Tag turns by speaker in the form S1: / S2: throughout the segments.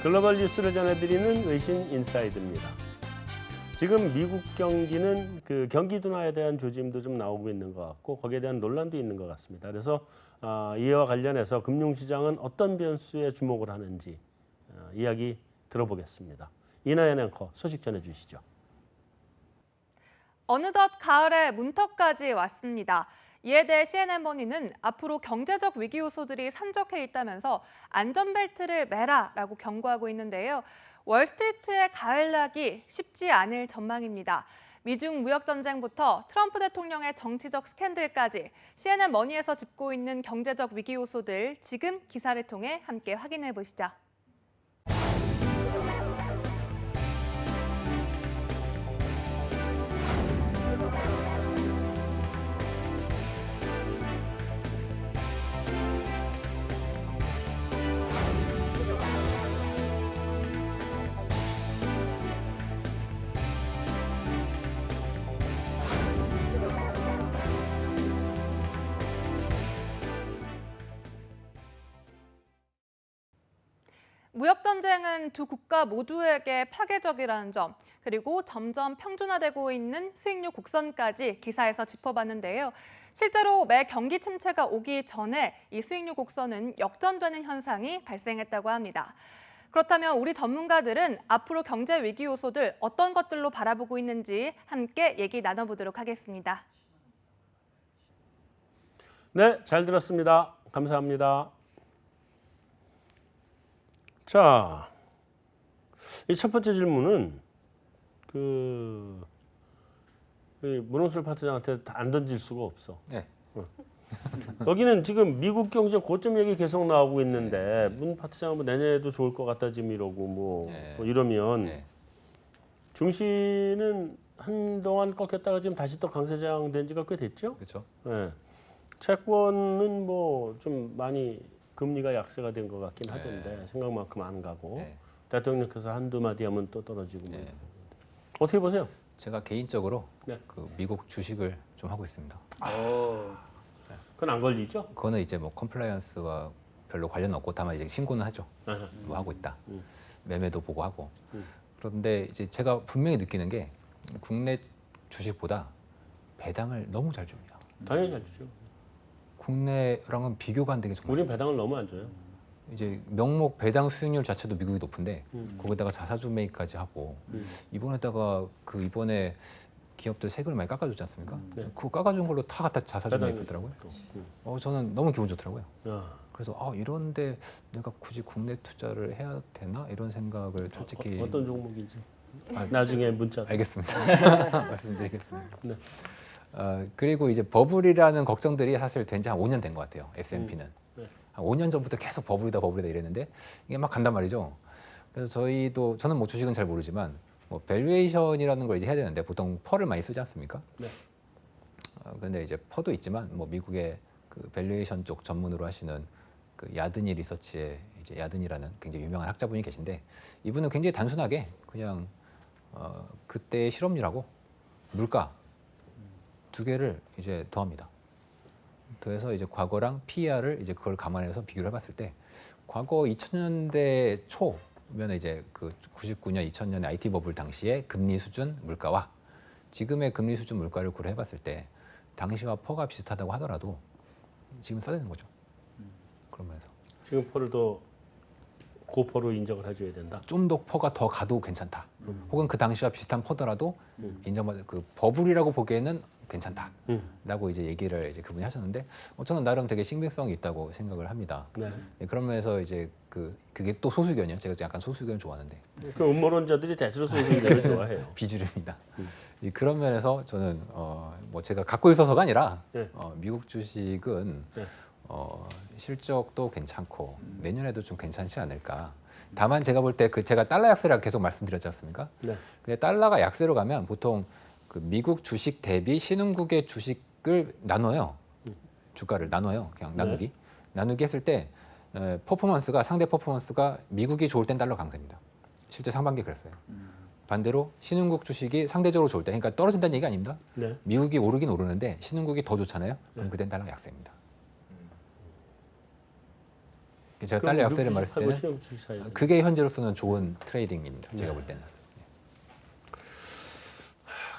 S1: 글로벌 뉴스를 전해드리는 외신 인사이드입니다. 지금 미국 경기는 그 경기 둔화에 대한 조짐도 좀 나오고 있는 것 같고 거기에 대한 논란도 있는 것 같습니다. 그래서 이와 관련해서 금융시장은 어떤 변수에 주목을 하는지 이야기 들어보겠습니다. 이나연 앵커 소식 전해주시죠.
S2: 어느덧 가을의 문턱까지 왔습니다. 이에 대해 CNN 머니는 앞으로 경제적 위기 요소들이 산적해 있다면서 안전벨트를 매라라고 경고하고 있는데요. 월스트리트의 가을나기 쉽지 않을 전망입니다. 미중 무역 전쟁부터 트럼프 대통령의 정치적 스캔들까지 CNN 머니에서 짚고 있는 경제적 위기 요소들 지금 기사를 통해 함께 확인해 보시죠. 무역 전쟁은 두 국가 모두에게 파괴적이라는 점, 그리고 점점 평준화되고 있는 수익률 곡선까지 기사에서 짚어봤는데요. 실제로 매 경기 침체가 오기 전에 이 수익률 곡선은 역전되는 현상이 발생했다고 합니다. 그렇다면 우리 전문가들은 앞으로 경제 위기 요소들 어떤 것들로 바라보고 있는지 함께 얘기 나눠보도록 하겠습니다.
S1: 네, 잘 들었습니다. 감사합니다. 자, 이 첫 번째 질문은 문홍철 파트장한테 안 던질 수가 없어.
S3: 네.
S1: 여기는 지금 미국 경제 고점 얘기 계속 나오고 있는데 문 파트장은 뭐 내년에도 좋을 것 같다 지금 이러고 뭐 이러면 중시는 한동안 꺾였다가 지금 다시 또 강세장된 지가 꽤 됐죠?
S3: 그렇죠.
S1: 네. 채권은 뭐 좀 많이 금리가 약세가 된 것 같긴 하던데 생각만큼 안 가고 대통령께서 한두 마디 하면 또 떨어지고 뭐. 어떻게 보세요?
S3: 제가 개인적으로 그 미국 주식을 좀 하고 있습니다.
S1: 그건 안 걸리죠?
S3: 그거는 이제 뭐 컴플라이언스와 별로 관련 없고 다만 이제 신고는 하죠. 뭐 하고 있다. 매매도 보고 하고. 그런데 이제 제가 분명히 느끼는 게 국내 주식보다 배당을 너무 잘 줍니다.
S1: 당연히 잘 주죠.
S3: 국내랑은 비교가 안 되게 정말.
S1: 우린 배당을 너무 안 줘요.
S3: 이제 명목 배당 수익률 자체도 미국이 높은데 거기다가 자사주 매입까지 하고 이번에다가 이번에 기업들 세금을 많이 깎아줬지 않습니까? 그거 깎아준 걸로 다 갖다 자사주 매입하더라고요. 저는 너무 기분 좋더라고요. 그래서 이런데 내가 굳이 국내 투자를 해야 되나 이런 생각을 솔직히
S1: 어떤 종목인지 나중에 문자.
S3: 알겠습니다. 말씀드리겠습니다.
S1: 네.
S3: 그리고 이제 버블이라는 걱정들이 사실 된 지 한 5년 된 것 같아요. S&P는. 한 5년 전부터 계속 버블이다 이랬는데 이게 막 간단 말이죠. 그래서 저는 뭐 주식은 잘 모르지만 뭐 밸류에이션이라는 걸 이제 해야 되는데 보통 펄을 많이 쓰지 않습니까? 네. 근데 이제 퍼도 있지만 뭐 미국의 그 밸류에이션 쪽 전문으로 하시는 그 야드니 리서치의 이제 야드니라는 굉장히 유명한 학자분이 계신데 이분은 굉장히 단순하게 그냥 그때의 실업률하고 물가 두 개를 이제 더합니다. 더해서 이제 과거랑 PER을 이제 그걸 감안해서 비교를 해봤을 때 과거 2000년대 초면 이제 그 99년, 2000년의 IT 버블 당시의 금리 수준 물가와 지금의 금리 수준 물가를 고려해봤을 때 당시와 퍼가 비슷하다고 하더라도 지금 써야 되는 거죠. 그런 면에서
S1: 지금 퍼를 더 고퍼로 인정을 해줘야 된다.
S3: 좀 더 퍼가 더 가도 괜찮다. 혹은 그 당시와 비슷한 퍼더라도 인정받는 그 버블이라고 보기에는 괜찮다라고 이제 얘기를 이제 그분이 하셨는데 저는 나름 되게 신빙성이 있다고 생각을 합니다. 그런 면에서 이제 그게 또 소수견이에요. 제가 약간 소수견을 좋아하는데.
S1: 그 음모론자들이 대체로 소수견을 좋아해요.
S3: 비주류입니다. 그런 면에서 저는 뭐 제가 갖고 있어서가 아니라 미국 주식은 실적도 괜찮고 내년에도 좀 괜찮지 않을까. 다만 제가 볼 때 제가 달러 약세라고 계속 말씀드렸지 않습니까? 근데 달러가 약세로 가면 보통 그 미국 주식 대비 신흥국의 주식을 나눠요. 주가를 나눠요. 그냥 나누기 했을 때 상대 퍼포먼스가 미국이 좋을 땐 달러 강세입니다. 실제 상반기 그랬어요. 반대로 신흥국 주식이 상대적으로 좋을 때, 그러니까 떨어진다는 얘기가 아닙니다. 미국이 오르긴 오르는데 신흥국이 더 좋잖아요. 그럼 그땐 달러 약세입니다. 제가 달러 약세를 말했을 때는
S1: 신흥 주식 사이.
S3: 그게 현재로서는 좋은 트레이딩입니다. 제가
S1: 네.
S3: 볼 때는.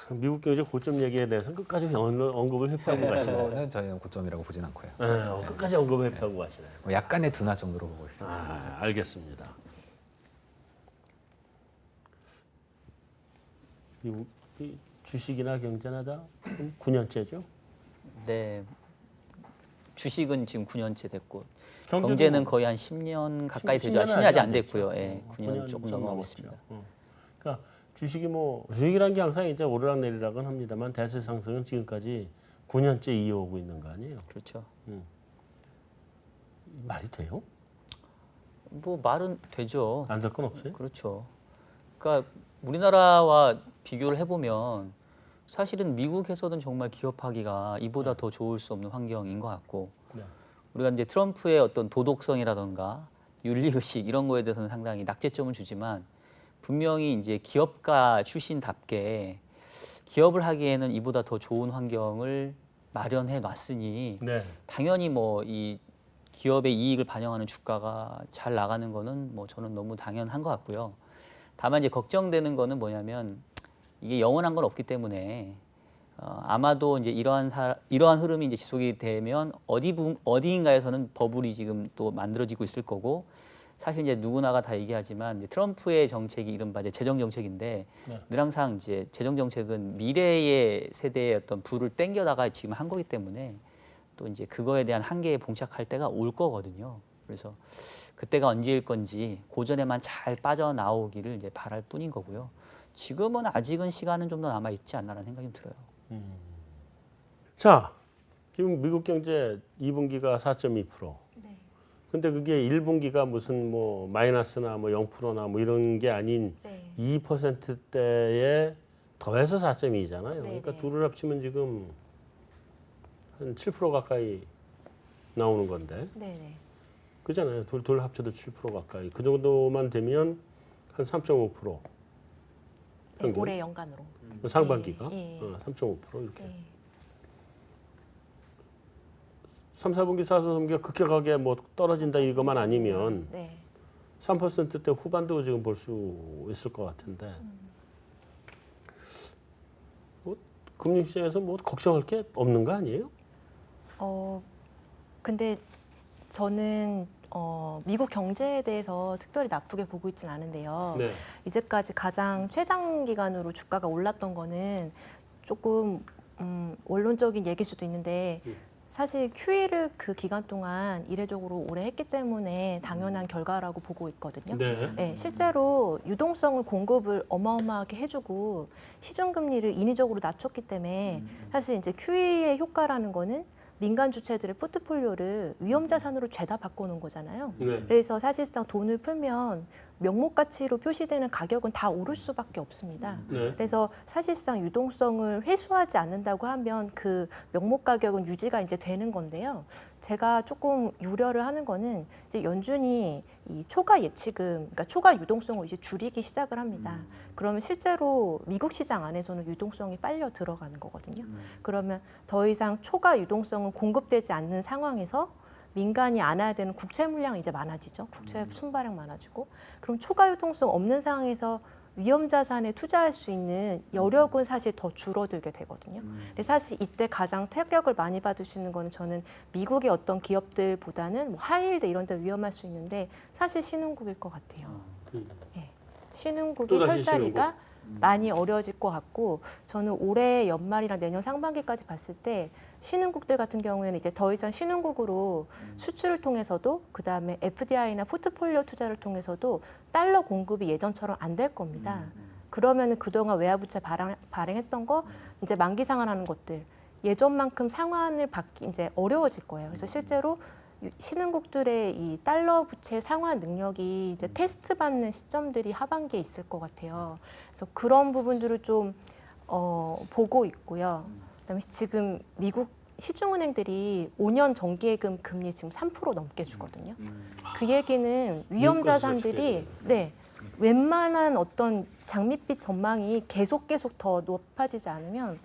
S1: 미국 경제 고점 얘기에 대해서 끝까지 언급을 회피하고 가시네요.
S3: 그거는 저희는 고점이라고 보진 않고요.
S1: 끝까지 언급을 회피하고 가시네요.
S3: 뭐 약간의 둔화 정도로 보고 있습니다.
S1: 알겠습니다. 미국 주식이나 경제나 다 9년째죠?
S4: 네. 주식은 지금 9년째 됐고
S1: 경제도
S4: 경제는 거의 한 10년 가까이 되죠. 10년 아직 안 됐고요. 예. 9년 조금
S1: 좀
S4: 넘어가겠습니다.
S1: 넘었죠. 그러니까 주식이란 게 항상 이제 오르락내리락은 합니다만 대세 상승은 지금까지 9년째 이어오고 있는 거 아니에요?
S4: 그렇죠.
S1: 말이 돼요?
S4: 뭐 말은 되죠.
S1: 안 될 건 없어요?
S4: 그렇죠. 그러니까 우리나라와 비교를 해보면 사실은 미국에서는 정말 기업하기가 이보다 더 좋을 수 없는 환경인 것 같고
S1: 네.
S4: 우리가 이제 트럼프의 어떤 도덕성이라던가 윤리의식 이런 거에 대해서는 상당히 낙제점을 주지만 분명히 이제 기업가 출신답게 기업을 하기에는 이보다 더 좋은 환경을 마련해 놨으니
S1: 네.
S4: 당연히 뭐 이 기업의 이익을 반영하는 주가가 잘 나가는 거는 뭐 저는 너무 당연한 것 같고요. 다만 이제 걱정되는 거는 뭐냐면 이게 영원한 건 없기 때문에 아마도 이제 이러한 흐름이 이제 지속이 되면 어디인가에서는 버블이 지금 또 만들어지고 있을 거고 사실 이제 누구나가 다 얘기하지만 이제 트럼프의 정책이 이른바 이제 재정 정책인데
S1: 네.
S4: 늘 항상 이제 재정 정책은 미래의 세대의 어떤 부를 땡겨다가 지금 한 거기 때문에 또 이제 그거에 대한 한계에 봉착할 때가 올 거거든요. 그래서 그때가 언제일 건지 고전에만 잘 빠져나오기를 이제 바랄 뿐인 거고요. 지금은 아직은 시간은 좀 더 남아 있지 않나라는 생각이 좀 들어요.
S1: 자, 지금 미국 경제 2분기가 4.2%.
S2: 네.
S1: 근데 그게 1분기가 무슨 뭐 마이너스나 뭐 0%나 뭐 이런 게 아닌
S2: 네.
S1: 2%대에 더해서 4.2잖아요.
S2: 네,
S1: 그러니까
S2: 네.
S1: 둘을 합치면 지금 한 7% 가까이 나오는 건데.
S2: 네네.
S1: 그잖아요. 둘 합쳐도 7% 가까이. 그 정도만 되면 한 3.5%. 평균.
S2: 올해 연간으로.
S1: 상반기가
S2: 예, 예.
S1: 3.5% 이렇게.
S2: 네.
S1: 3, 4분기, 4, 5분기가 급격하게 뭐 떨어진다 이것만 아니면
S2: 네.
S1: 3%대 후반도 지금 볼 수 있을 것 같은데 뭐 금융시장에서 뭐 걱정할 게 없는 거 아니에요?
S5: 근데 저는 미국 경제에 대해서 특별히 나쁘게 보고 있진 않은데요.
S1: 네.
S5: 이제까지 가장 최장 기간으로 주가가 올랐던 거는 조금 원론적인 얘기일 수도 있는데 사실 QE를 그 기간 동안 이례적으로 오래 했기 때문에 당연한 결과라고 보고 있거든요.
S1: 네.
S5: 네, 실제로 유동성을 공급을 어마어마하게 해주고 시중금리를 인위적으로 낮췄기 때문에 사실 이제 QE의 효과라는 거는 민간 주체들의 포트폴리오를 위험 자산으로 죄다 바꿔놓은 거잖아요.
S1: 네.
S5: 그래서 사실상 돈을 풀면 명목 가치로 표시되는 가격은 다 오를 수밖에 없습니다.
S1: 네.
S5: 그래서 사실상 유동성을 회수하지 않는다고 하면 그 명목 가격은 유지가 이제 되는 건데요. 제가 조금 우려를 하는 거는 이제 연준이 이 초과 예치금, 그러니까 초과 유동성을 이제 줄이기 시작을 합니다. 그러면 실제로 미국 시장 안에서는 유동성이 빨려 들어가는 거거든요. 그러면 더 이상 초과 유동성은 공급되지 않는 상황에서 민간이 안아야 되는 국채 물량이 이제 많아지죠. 국채 순발력 많아지고. 그럼 초과 유동성 없는 상황에서 위험 자산에 투자할 수 있는 여력은 사실 더 줄어들게 되거든요. 근데 사실 이때 가장 타격을 많이 받을 수 있는 거는 저는 미국의 어떤 기업들보다는 뭐 하이힐드 이런 데 위험할 수 있는데 사실 신흥국일 것 같아요. 예. 신흥국이
S1: 또다시
S5: 설 자리가 많이 어려워질 것 같고 저는 올해 연말이랑 내년 상반기까지 봤을 때 신흥국들 같은 경우에는 이제 더 이상 신흥국으로 수출을 통해서도 그다음에 FDI나 포트폴리오 투자를 통해서도 달러 공급이 예전처럼 안 될 겁니다. 그러면은 그동안 외화부채 발행했던 거 이제 만기 상환하는 것들 예전만큼 상환을 받기 이제 어려워질 거예요. 그래서 실제로 신흥국들의 이 달러 부채 상환 능력이 이제 테스트 받는 시점들이 하반기에 있을 것 같아요. 그래서 그런 부분들을 좀 보고 있고요. 그다음에 지금 미국 시중은행들이 5년 정기예금 금리 지금 3% 넘게 주거든요. 그 얘기는 위험 자산들이 웬만한 어떤 장밋빛 전망이 계속 더 높아지지 않으면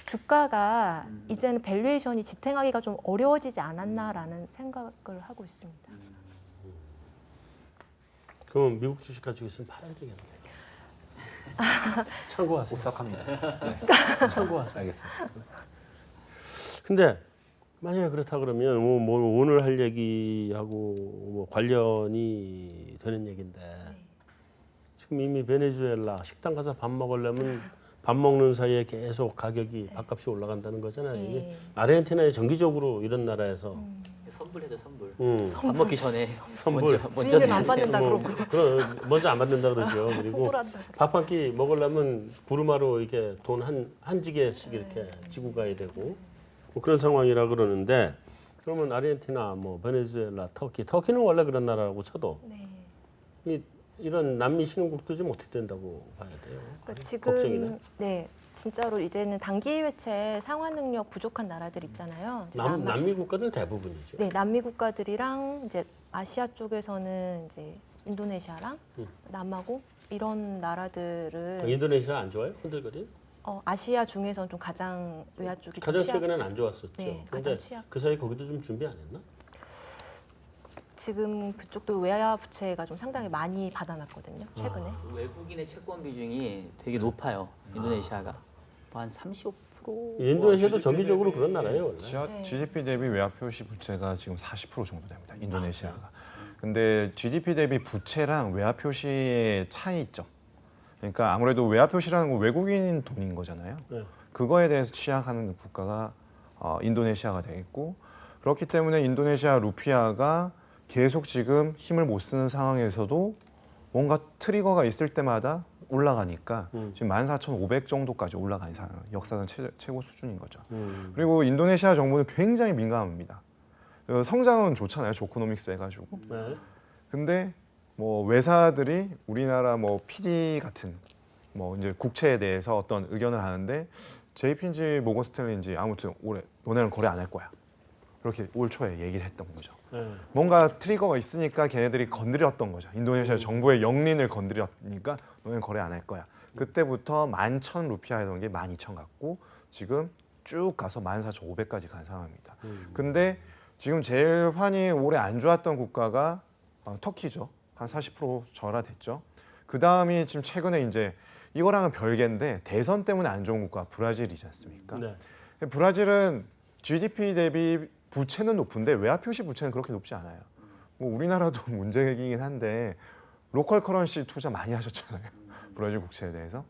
S5: 주가가 이제는 밸류에이션이 지탱하기가 좀 어려워지지 않았나라는 생각을 하고 있습니다.
S1: 그럼 미국 주식 가지고 있으면 팔아야 되겠네요. 참고하세요.
S3: 오싹합니다. 네,
S1: 참고하세요.
S3: 알겠습니다.
S1: 근데 만약에 그렇다 그러면 뭐 오늘 할 얘기하고 뭐 관련이 되는 얘기인데 지금 이미 베네수엘라 식당 가서 밥 먹으려면 밥 먹는 사이에 계속 가격이 밥값이 올라간다는 거잖아요. 이게 아르헨티나에 정기적으로 이런 나라에서
S4: 선불해줘 선불.
S1: 밥
S4: 먹기 전에
S1: 선불.
S5: 수익을 안 받는다
S1: 뭐,
S5: 그러고
S1: 그런 먼저 안 받는다 그러죠. 그리고
S5: 호불한다.
S1: 밥 한 끼 먹으려면 부르마로 이렇게 돈 한 지게씩 이렇게 지고 가야 되고 뭐 그런 상황이라 그러는데 그러면 아르헨티나, 뭐 베네수엘라, 터키는 원래 그런 나라라고 쳐도
S5: 네.
S1: 이런 남미 신흥국도 좀 어떻게 된다고 봐야 돼요?
S5: 그러니까
S1: 걱정이네.
S5: 지금 네 진짜로 이제는 단기 외채 상환 능력 부족한 나라들 있잖아요. 이제
S1: 남미 국가는 대부분이죠.
S5: 네, 남미 국가들이랑 이제 아시아 쪽에서는 이제 인도네시아랑 남하고 이런 나라들은
S1: 인도네시아 안 좋아요? 흔들거리?
S5: 아시아 중에서는 좀 가장 외화 쪽이 좀
S1: 가장
S5: 취약-
S1: 최근엔 안 좋았었죠.
S5: 네,
S1: 근데
S5: 가장 취약.
S1: 그 사이 거기도 좀 준비 안 했나?
S5: 지금 그쪽도 외화 부채가 좀 상당히 많이 받아놨거든요. 최근에.
S4: 외국인의 채권 비중이 되게 높아요. 인도네시아가 뭐한 35%.
S1: 인도네시아도 정기적으로 그런 나라예요, 원래.
S5: 네.
S6: GDP 대비 외화 표시 부채가 지금 40% 정도 됩니다. 인도네시아가. 근데 GDP 대비 부채랑 외화 표시의 차이점. 그러니까 아무래도 외화 표시라는 건 외국인 돈인 거잖아요.
S1: 네.
S6: 그거에 대해서 취약하는 국가가 인도네시아가 되겠고 그렇기 때문에 인도네시아 루피아가 계속 지금 힘을 못 쓰는 상황에서도 뭔가 트리거가 있을 때마다 올라가니까 지금 14,500 정도까지 올라간 상황, 역사상 최고 수준인 거죠. 그리고 인도네시아 정부는 굉장히 민감합니다. 성장은 좋잖아요, 조코노믹스 해가지고.
S1: 네.
S6: 근데 뭐 외사들이 우리나라 뭐 PD 같은 뭐 이제 국채에 대해서 어떤 의견을 하는데 JP인지 모건스탠리인지 아무튼 올해 너네는 거래 안 할 거야. 그렇게 올 초에 얘기를 했던 거죠.
S1: 네.
S6: 뭔가 트리거가 있으니까 걔네들이 건드렸던 거죠. 인도네시아 정부의 영린을 건드렸으니까 너는 거래 안 할 거야. 그때부터 11,000 루피아였던 게 12,000 갔고 지금 쭉 가서 14,500까지 간 상황입니다. 근데 지금 제일 환이 올해 안 좋았던 국가가 터키죠. 한 40% 절하됐죠. 그 다음이 지금 최근에 이제 이거랑은 별개인데 대선 때문에 안 좋은 국가 브라질이지 않습니까?
S1: 네.
S6: 브라질은 GDP 대비 부채는 높은데 외화 표시 부채는 그렇게 높지 않아요. 뭐 우리나라도 문제이긴 한데 로컬 커런시 투자 많이 하셨잖아요. 브라질 국채에 대해서.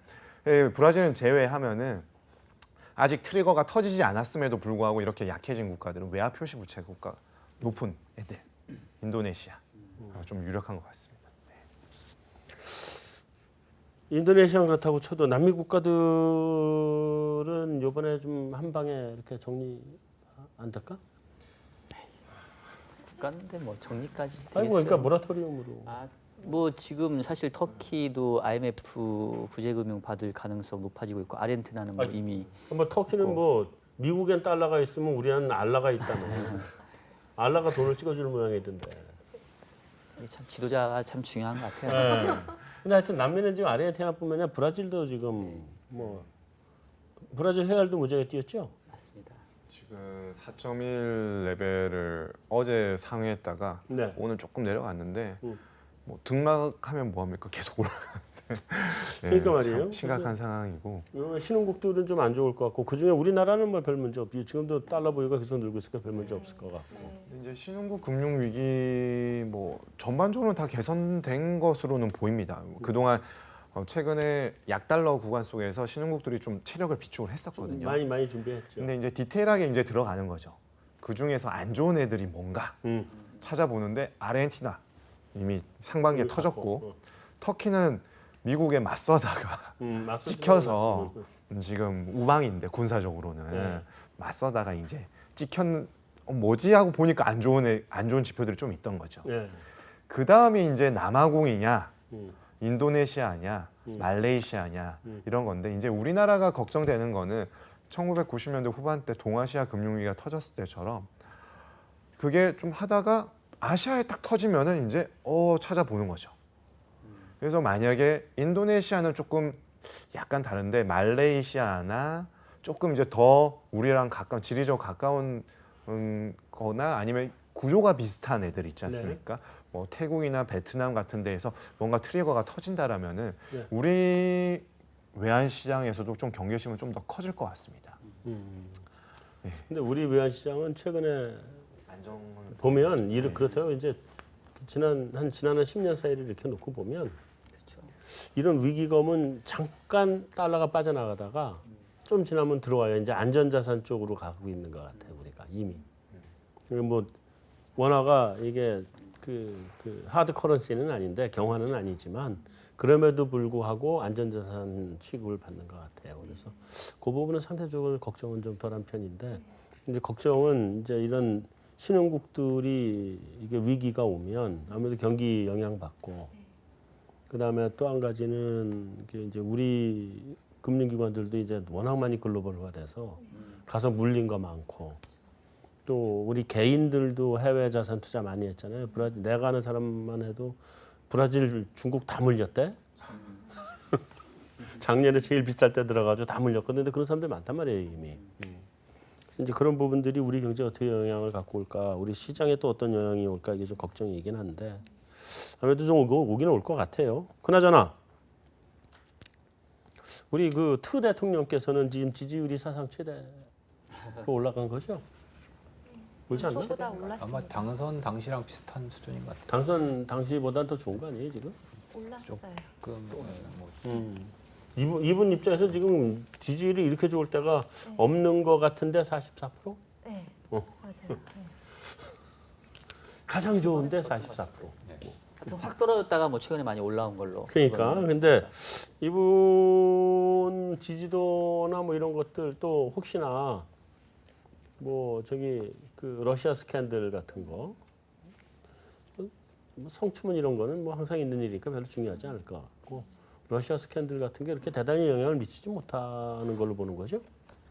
S6: 브라질은 제외하면은 아직 트리거가 터지지 않았음에도 불구하고 이렇게 약해진 국가들은 외화 표시 부채 국가 높은 애들. 인도네시아 좀 유력한 것 같습니다.
S1: 인도네시아는 그렇다고 쳐도 남미 국가들은 이번에 좀 한 방에 이렇게 정리 안 될까?
S4: 국가인데 뭐 정리까지 되겠어요.
S1: 아니 그러니까 모라토리움으로.
S4: 뭐 지금 사실 터키도 IMF 구제금융 받을 가능성 높아지고 있고 아르헨티나는 뭐
S1: 아니,
S4: 이미
S1: 뭐 터키는 뭐 미국엔 달러가 있으면 우리는 알라가 있다며. 알라가 돈을 찍어주는 모양이던데.
S4: 이게 참 지도자가 참 중요한 것 같아요.
S1: 네. 근데 하여튼 남미는 지금 아르헨티나뿐만 아니라 브라질도 지금 뭐 브라질 헤알도 무지하게 뛰었죠.
S4: 맞습니다.
S6: 지금 4.1 레벨을 어제 상회했다가
S1: 네.
S6: 오늘 조금 내려갔는데 뭐 등락하면 뭐합니까? 계속 올라가는데
S1: 그러니까
S6: 참
S1: 말이에요.
S6: 심각한 상황이고
S1: 신흥국들은 좀 안 좋을 것 같고 그 중에 우리나라는 뭐 별 문제 없고 지금도 달러 보유가 계속 늘고 있으니까 별 문제 없을 것 같고.
S6: 근데 이제 신흥국 금융 위기 뭐 전반적으로 다 개선된 것으로는 보입니다. 그동안 최근에 약달러 구간 속에서 신흥국들이 좀 체력을 비축을 했었거든요.
S1: 많이 준비했죠.
S6: 근데 이제 디테일하게 이제 들어가는 거죠. 그 중에서 안 좋은 애들이 뭔가 찾아보는데 아르헨티나 이미 상반기에 터졌고 터키는 미국에 맞서다가 찍혀서 지금 우방인데 군사적으로는
S1: 네.
S6: 맞서다가 이제 뭐지 하고 보니까 안 좋은 지표들이 좀 있던 거죠.
S1: 네.
S6: 그 다음이 이제 남아공이냐, 인도네시아냐, 말레이시아냐 이런 건데 이제 우리나라가 걱정되는 거는 1990년대 후반 때 동아시아 금융위기가 터졌을 때처럼 그게 좀 하다가 아시아에 딱 터지면은 이제 찾아보는 거죠. 그래서 만약에 인도네시아는 조금 약간 다른데 말레이시아나 조금 이제 더 우리랑 지리적 가까운 거나 아니면 구조가 비슷한 애들 있지 않습니까? 뭐 태국이나 베트남 같은 데에서 뭔가 트리거가 터진다라면은
S1: 네.
S6: 우리 외환 시장에서도 좀 경계심은 좀 더 커질 것 같습니다.
S1: 근데 우리 외환 시장은 최근에
S6: 안정은
S1: 보면 그렇다고 이제 지난 한 10년 사이를 이렇게 놓고 보면 이런 위기감은 잠깐 달러가 빠져나가다가 좀 지나면 들어와요. 이제 안전자산 쪽으로 가고 있는 것 같아요. 우리가 이미. 뭐 원화가 이게 그 하드 커런시는 아닌데 경화는 아니지만 그럼에도 불구하고 안전자산 취급을 받는 것 같아요. 그래서 그 부분은 상대적으로 걱정은 좀 덜한 편인데 이제 걱정은 이제 이런 신흥국들이 이게 위기가 오면 아무래도 경기 영향 받고 그다음에 또 한 가지는 이제 우리 금융기관들도 이제 워낙 많이 글로벌화돼서 가서 물린 거 많고 또 우리 개인들도 해외 자산 투자 많이 했잖아요. 브라질 내가 아는 사람만 해도 브라질, 중국 다 물렸대. 작년에 제일 비쌀 때 들어가지고 다 물렸거든요. 근데 그런 사람들 많단 말이에요 이미. 그래서 이제 그런 부분들이 우리 경제에 어떻게 영향을 갖고 올까, 우리 시장에 또 어떤 영향이 올까 이게 좀 걱정이긴 한데 아무래도 좀 오기는 올 것 같아요. 그나저나 우리 그 트 대통령께서는 지금 지지율이 사상 최대로 올라간 거죠? 그렇지 않나?
S5: 저보다
S3: 아마
S5: 올랐습니다.
S3: 당선 당시랑 비슷한 수준인 것 같아요.
S1: 당선 당시보다는 더 좋은 거 아니에요 지금?
S5: 올랐어요.
S1: 이분 입장에서 지금 지지율이 이렇게 좋을 때가 없는 것 같은데 44%?
S5: 네,
S1: 어.
S5: 맞아요. 네.
S1: 가장 좋은데 44%.
S4: 하여튼 확 떨어졌다가 뭐 최근에 많이 올라온 걸로.
S1: 그러니까 근데 이분 지지도나 뭐 이런 것들 또 혹시나 뭐 저기 그 러시아 스캔들 같은 거 뭐 성추문 이런 거는 뭐 항상 있는 일이니까 별로 중요하지 않을 것 같고 러시아 스캔들 같은 게 이렇게 대단히 영향을 미치지 못하는 걸로 보는 거죠.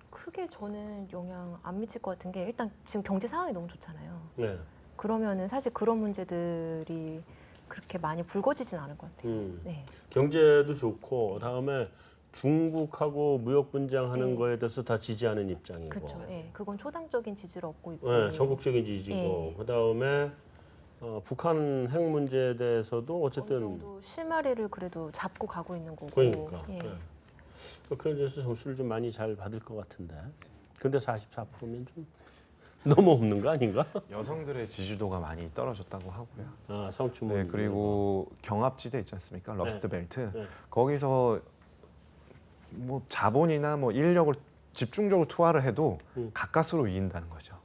S5: 크게 저는 영향 안 미칠 것 같은 게 일단 지금 경제 상황이 너무 좋잖아요.
S1: 네.
S5: 그러면은 사실 그런 문제들이 그렇게 많이 불거지진 않을 것 같아요. 네.
S1: 경제도 좋고 다음에 중국하고 무역 분쟁하는
S5: 네.
S1: 거에 대해서 다 지지하는 입장이고.
S5: 그렇죠. 예, 그건 초당적인 지지를 얻고 있고.
S1: 네, 전국적인 지지고
S5: 예.
S1: 그다음에 북한 핵 문제에 대해서도
S5: 어느
S1: 어쨌든
S5: 정도 실마리를 그래도 잡고 가고 있는 거고.
S1: 그러니까
S5: 예.
S1: 네. 그런 데서 점수를 좀 많이 잘 받을 것 같은데 근데 44%면 좀 너무 없는 거 아닌가?
S6: 여성들의 지지도가 많이 떨어졌다고 하고요.
S1: 아 성추문.
S6: 네, 그리고 경합지대 있지 않습니까? 러스트 벨트.
S1: 네.
S6: 거기서 뭐 자본이나 뭐 인력을 집중적으로 투하를 해도 가까스로 이긴다는 거죠.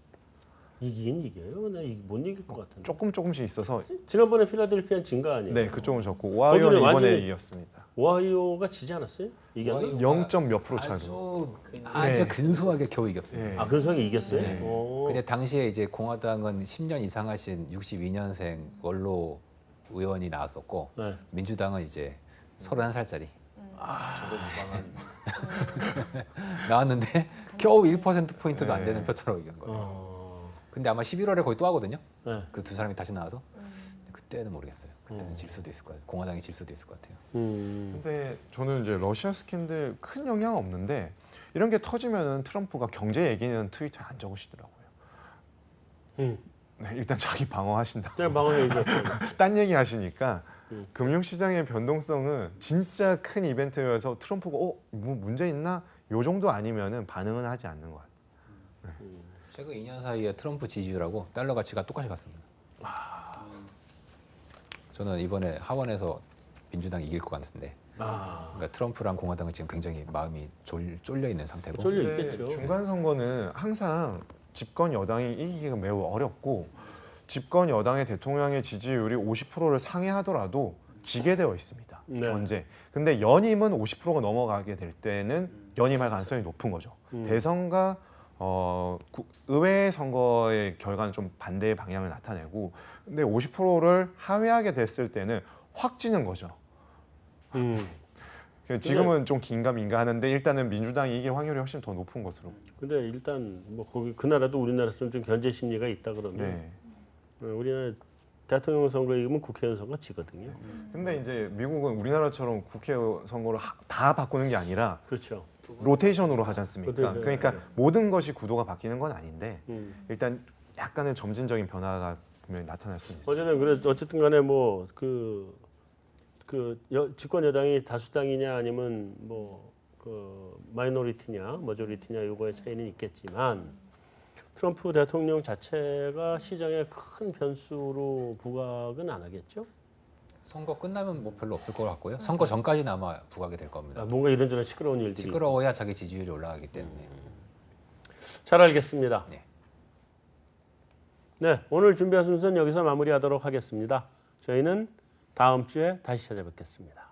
S1: 이기긴 이겨요. 나 못 이길 것 같은데.
S6: 조금씩 있어서
S1: 지난번에 필라델피아는 진 거 아니에요?
S6: 네, 그쪽은 졌고 오하이오는
S1: 거기는
S6: 이번에
S1: 완전히-
S6: 이겼습니다.
S1: 오하이오가 지지 않았어요? 이겼나?
S3: 오하이오-
S6: 0점 몇 프로 차로.
S3: 아주
S6: 네.
S3: 근소하게 겨우 이겼어요.
S6: 예.
S1: 아 근성이 이겼어요?
S3: 네.
S1: 오.
S3: 근데 당시에 이제 공화당은 10년 이상 하신 62년생 원로 의원이 나왔었고
S1: 네.
S3: 민주당은 이제 31살짜리
S6: 저도 무방한.
S3: 나왔는데 겨우 1%포인트도 안
S6: 네.
S3: 되는 표차로 이긴 거예요.
S1: 어.
S3: 근데 아마 11월에 거의 또 하거든요.
S1: 네.
S3: 그 두 사람이 다시 나와서. 그때는 모르겠어요. 그때는 질 수도 있을 것 같아요. 공화당이 질 수도 있을 것 같아요.
S6: 근데 저는 이제 러시아 스캔들 큰 영향 없는데 이런 게 터지면은 트럼프가 경제 얘기는 트위터에 안 적으시더라고요.
S1: 음.
S6: 네, 일단 자기 방어하신다.
S1: 그냥 방어해 이제.
S6: 딴 얘기 하시니까 금융시장의 변동성은 진짜 큰 이벤트여서 트럼프가 뭐 문제 있나? 요 정도 아니면은 반응은 하지 않는 것 같아요.
S3: 최근 2년 사이에 트럼프 지지율하고 달러 가치가 똑같이 갔습니다. 저는 이번에 하원에서 민주당이 이길 것 같은데 그러니까 트럼프랑 공화당은 지금 굉장히 마음이 쫄려 있는 상태고
S1: 쫄려
S6: 근데
S1: 있겠죠.
S6: 중간 선거는 항상 집권 여당이 이기기가 매우 어렵고 집권 여당의 대통령의 지지율이 50%를 상회하더라도 지게 되어 있습니다.
S1: 네.
S6: 전제. 근데 연임은 50%가 넘어가게 될 때는 연임할 가능성이 높은 거죠. 대선과 의회 선거의 결과는 좀 반대의 방향을 나타내고 근데 50%를 하회하게 됐을 때는 확 찌는 거죠. 지금은 좀 긴가민가 하는데 일단은 민주당이 이길 확률이 훨씬 더 높은 것으로.
S1: 근데 일단 뭐 거기 그 나라도 우리나라처럼 좀 견제 심리가 있다 그러면
S6: 네.
S1: 우리나라 대통령 선거 이기면 국회의원 선거 지거든요.
S6: 근데 이제 미국은 우리나라처럼 국회 선거를 다 바꾸는 게 아니라
S1: 그렇죠.
S6: 로테이션으로 하지 않습니까?
S1: 로테이션,
S6: 그러니까
S1: 네.
S6: 모든 것이 구도가 바뀌는 건 아닌데
S1: 음.
S6: 일단 약간의 점진적인 변화가 분명히 나타날 수 있습니다.
S1: 어제는 그래서 어쨌든 간에 뭐 집권 여당이 다수당이냐 아니면 뭐 그 마이너리티냐 머저리티냐 요거의 차이는 있겠지만 트럼프 대통령 자체가 시장에 큰 변수로 부각은 안 하겠죠.
S3: 선거 끝나면 뭐 별로 없을 것 같고요. 선거 전까지는 아마 부각이 될 겁니다.
S1: 뭔가 이런저런 시끄러운 일들이
S3: 시끄러워야 자기 지지율이 올라가기 때문에.
S1: 잘 알겠습니다.
S3: 네.
S1: 네, 오늘 준비한 순서는 여기서 마무리하도록 하겠습니다. 저희는 다음 주에 다시 찾아뵙겠습니다.